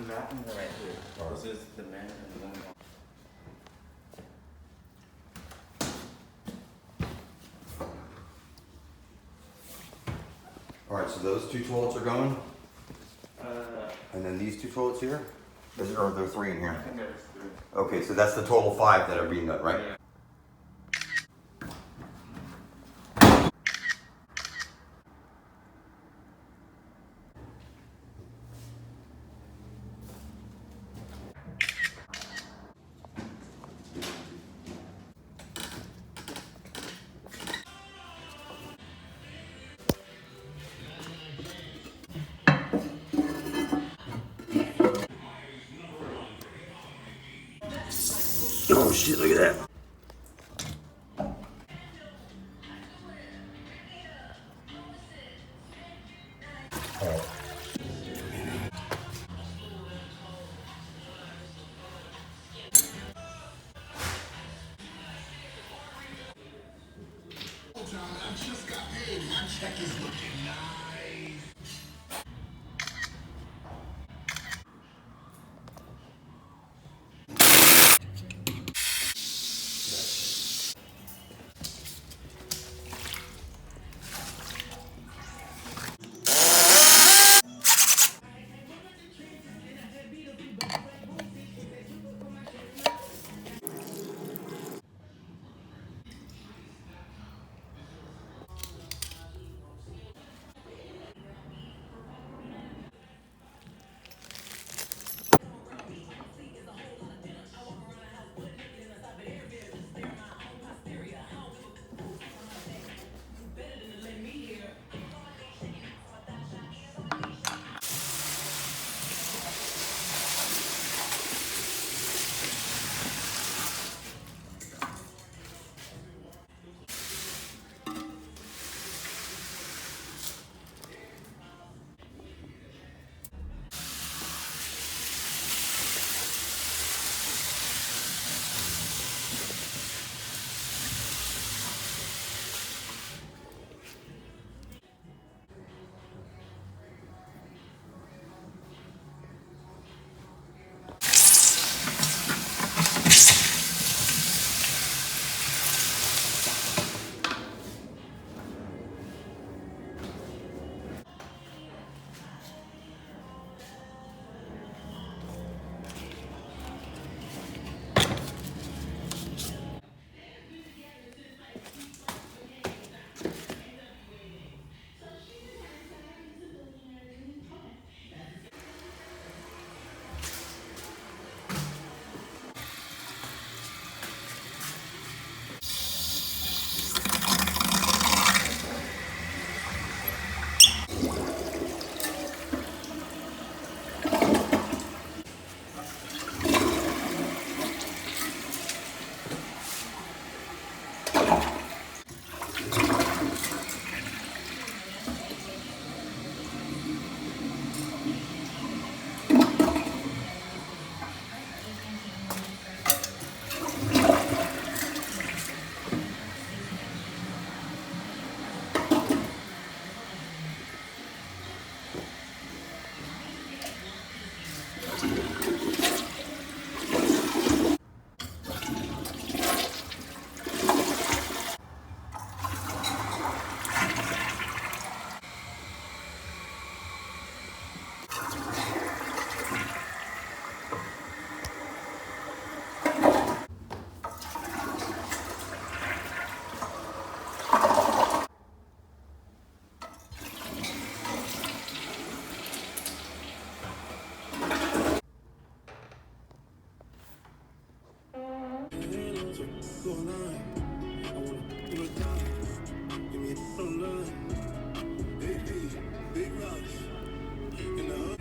bathrooms are right here. This is the men and the women. All right, so those two toilets are going, and then these two toilets here? Or there are three in I here? think there's three. Okay, so that's the total 5 that are being done, right? Yeah. Oh shit, look at that.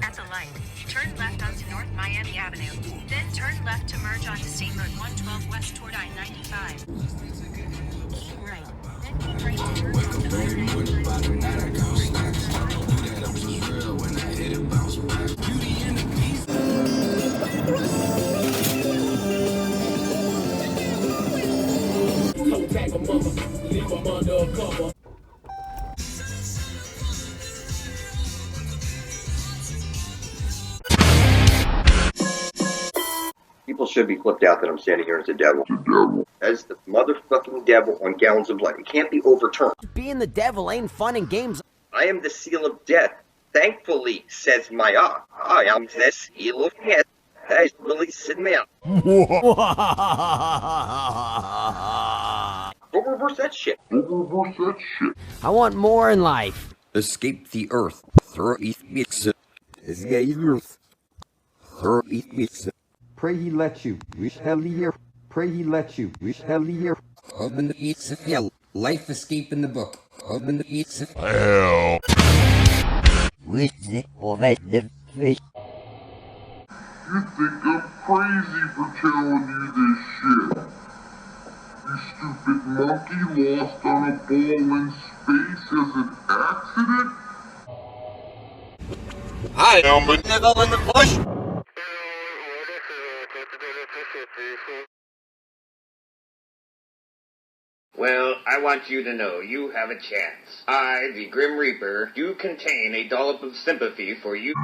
At the light, turn left onto North Miami Avenue, then turn left to merge onto State Road 112 west toward I-95. Keep right, then keep right to merge onto I-95. People should be flipped out that I'm standing here as the devil. As the motherfucking devil on gallons of blood. It can't be overturned. Being the devil ain't fun and games. I am the seal of death. Thankfully, says Maya, I am the seal of death. That is releasing me out. Go reverse that shit. I want more in life. Escape the earth. Throw it mix. Escape the earth. Throw it mix. Pray he let you. We shall hear. Pray he let you. We shall hear. Open the gates of hell. Life escape in the book. Open the gates of Hell. With the over the fish. You think I'm crazy for telling you this shit? You stupid monkey lost on a ball in space as an accident? I am the devil in the bush. Well, I want you to know you have a chance. I, the Grim Reaper, do contain a dollop of sympathy for you.